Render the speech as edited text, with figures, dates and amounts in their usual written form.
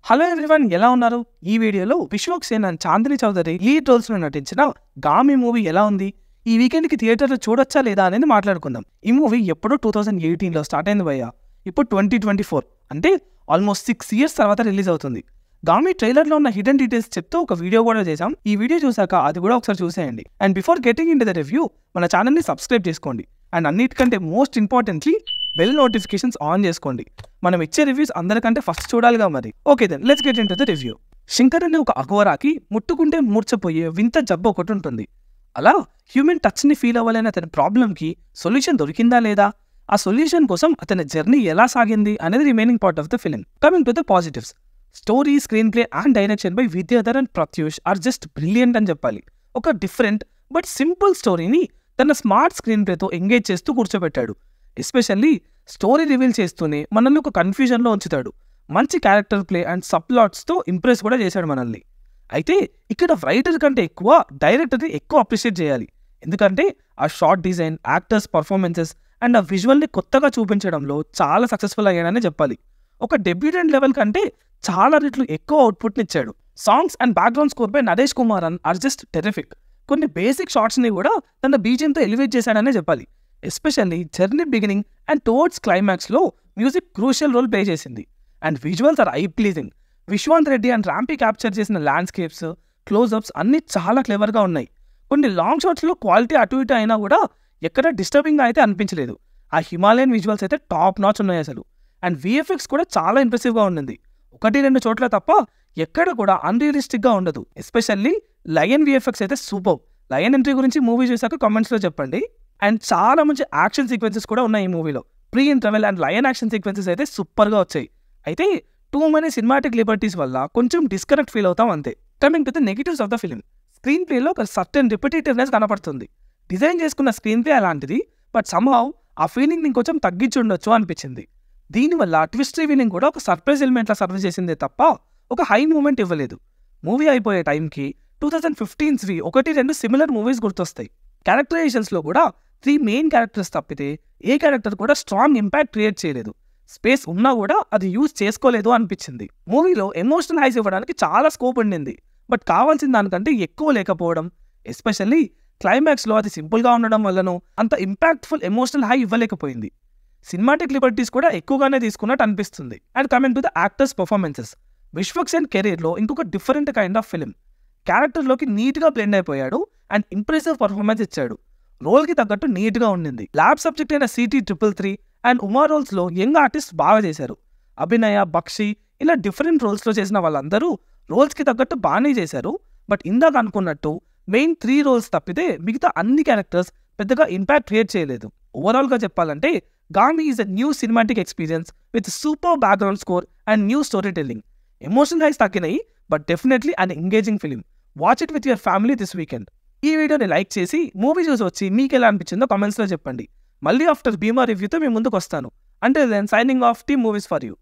Hello everyone, ఎలా ఉన్నారు? ఈ వీడియోలో Vishwak Sen and Chandini Chowdary lead roles లో నటించిన గామి మూవీ ఎలా ఉంది, ఈ వీకెండ్ కి థియేటర్లో చూడొచ్చా లేదా అనేది మాట్లాడుకుందాం. ఈ మూవీ ఎప్పుడో 2018లో స్టార్ట్ అయింది భయ్య. ఇప్పుడు 2024 అంటే ఆల్మోస్ట్ 6 years తర్వాత రిలీజ్ అవుతుంది. గామి ట్రైలర్ లో ఉన్న హిడెన్ డీటెయిల్స్ చెప్తూ ఒక వీడియో కూడా చేశాం. ఈ వీడియో చూసాక అది కూడా ఒకసారి చూసేయండి. And before getting into the review, మన ఛానల్ ని సబ్స్క్రైబ్ చేసుకోండి. అండ్ అన్నిటికంటే most importantly bell notifications on చేసుకోండి. మనం ఇచ్చే రివ్యూస్ అందరికంటే ఫస్ట్ చూడాలిగా మరి. Okay then let's get into the review. Shankar అనే ఒక అఘోరాకి ముట్టుకుంటే మూర్చపోయే వింత జబ్బు ఒకటి ఉంటుంది. అలా హ్యూమన్ టచ్ ని ఫీల్ అవ్వాలని అతని ప్రాబ్లంకి సొల్యూషన్ దొరికిందా లేదా, ఆ సొల్యూషన్ కోసం అతని జర్నీ ఎలా సాగింది అనేది remaining part of the film. Coming to the positives, story, screenplay and direction by Vidyadhar and Pratyush are just brilliant అని చెప్పాలి. ఒక డిఫరెంట్ బట్ సింపుల్ స్టోరీని తన స్మార్ట్ స్క్రీన్ ప్లేతో ఎంగేజ్ చేస్తూ కూర్చోబెట్టాడు. ఎస్పెషల్లీ స్టోరీ రివీల్ చేస్తూనే మనల్ని ఒక కన్ఫ్యూజన్లో ఉంచుతాడు. మంచి క్యారెక్టర్ ప్లే అండ్ సబ్ప్లాట్స్తో ఇంప్రెస్ కూడా చేశాడు మనల్ని. అయితే ఇక్కడ రైటర్ కంటే ఎక్కువ డైరెక్టర్ని ఎక్కువ అప్రిషియేట్ చేయాలి. ఎందుకంటే ఆ short design, actors performances and ఆ విజువల్ని కొత్తగా చూపించడంలో చాలా సక్సెస్ఫుల్ అయ్యాడనే చెప్పాలి. ఒక డెబ్యూటెంట్ లెవెల్ కంటే చాలా రెట్లు ఎక్కువ అవుట్పుట్ని ఇచ్చాడు. Songs and background score by Naresh Kumaran are just terrific. కొన్ని బేసిక్ షార్ట్స్ని కూడా తన బీజియంతో ఎలివేట్ చేశాడనే చెప్పాలి. Especially journey beginning and towards క్లైమాక్స్లో మ్యూజిక్ క్రూషియల్ రోల్ ప్లే చేసింది. And visuals are eye pleasing. Vishwanth Reddy and Rampy capture చేసిన ల్యాండ్స్కేప్స్, క్లోజ్అప్స్ అన్నీ చాలా క్లెవర్గా ఉన్నాయి. కొన్ని లాంగ్ షాట్స్లో క్వాలిటీ అటు ఇటు అయినా కూడా ఎక్కడ డిస్టర్బింగ్గా అయితే అనిపించలేదు. ఆ హిమాలయన్ విజువల్స్ అయితే టాప్ నాచ్ ఉన్నాయి అసలు. అండ్ విఎఫ్ఎక్స్ కూడా చాలా ఇంప్రెసివ్గా ఉండింది. 1-2 చోట్ల తప్ప ఎక్కడ కూడా అన్రియలిస్టిక్గా ఉండదు. ఎస్పెషల్లీ లయన్ విఎఫ్ఎక్స్ అయితే సూపర్. లయన్ ఎంట్రీ గురించి మూవీ చూసాక కామెంట్స్లో చెప్పండి. అండ్ చాలా మంచి యాక్షన్ సీక్వెన్సెస్ కూడా ఉన్నాయి ఈ మూవీలో. Pre interval and lion action sequences అయితే సూపర్గా వచ్చాయి. అయితే టూ మెనీ సినిమాటిక్ లిబర్టీస్ వల్ల కొంచెం డిస్కనెక్ట్ ఫీల్ అవుతాం అంతే. Coming to the negatives of the film, screen ప్లేలో ఒక సర్టెన్ రిపిటేటివ్నెస్ కనపడుతుంది. డిజైన్ చేసుకున్న స్క్రీన్ ప్లే అలాంటిది, బట్ సమ్హౌ ఆ ఫీలింగ్ ఇంకొంచెం తగ్గించి ఉండొచ్చు అనిపించింది. దీనివల్ల ట్విస్ట్ రివీలింగ్ కూడా ఒక సర్ప్రైజ్ ఎలిమెంట్లా సర్వ్ చేసిందే తప్ప ఒక హై మూమెంట్ ఇవ్వలేదు. మూవీ అయిపోయే టైంకి 2015వి 1-2 సిమిలర్ మూవీస్ గుర్తొస్తాయి. క్యారెక్టరైజేషన్స్లో కూడా 3 మెయిన్ క్యారెక్టర్స్ తప్పితే ఏ క్యారెక్టర్ కూడా స్ట్రాంగ్ ఇంపాక్ట్ క్రియేట్ చేయలేదు. స్పేస్ ఉన్నా కూడా అది యూజ్ చేసుకోలేదు అనిపించింది. మూవీలో ఎమోషనల్ హైస్ ఇవ్వడానికి చాలా స్కోప్ ఉండింది, బట్ కావాల్సిన దానికంటే ఎక్కువ లేకపోవడం, ఎస్పెషల్లీ క్లైమాక్స్లో అది సింపుల్గా ఉండడం వల్లనో అంత ఇంపాక్ట్ఫుల్ ఎమోషనల్ హై ఇవ్వలేకపోయింది. సినిమాటిక్ లిబర్టీస్ కూడా ఎక్కువగానే తీసుకున్నట్టు అనిపిస్తుంది. And coming to the actors performances, Vishwak Sen కెరీర్లో ఇంకొక డిఫరెంట్ కైండ్ ఆఫ్ ఫిలిం. క్యారెక్టర్లోకి నీట్గా బ్లెండ్ అయిపోయాడు అండ్ ఇంప్రెసివ్ పర్ఫార్మెన్స్ ఇచ్చాడు. రోల్కి తగ్గట్టు నీట్గా ఉండింది. ల్యాబ్ సబ్జెక్ట్ అయిన CT333 అండ్ ఉమా రోల్స్లో యంగ్ ఆర్టిస్ట్ బాగా చేశారు. అభినయ, బక్షి ఇలా డిఫరెంట్ రోల్స్లో చేసిన వాళ్ళందరూ రోల్స్కి తగ్గట్టు బాగానే చేశారు. బట్ ఇందాక అనుకున్నట్టు మెయిన్ 3 రోల్స్ తప్పితే మిగతా అన్ని క్యారెక్టర్స్ పెద్దగా ఇంపాక్ట్ క్రియేట్ చేయలేదు. ఓవరాల్గా చెప్పాలంటే Gaami is a new cinematic experience with super background score and new storytelling. Emotional highs తగ్గినాయి, but definitely an engaging film. Watch it with your family this weekend. ఈ వీడియోని లైక్ చేసి movie చూసి వచ్చి మీకు ఎలా అనిపించిందో కామెంట్స్లో చెప్పండి. మళ్ళీ ఆఫ్టర్ భీమా రివ్యూతో మీ ముందుకు వస్తాను. అంటే then signing off team movies for you.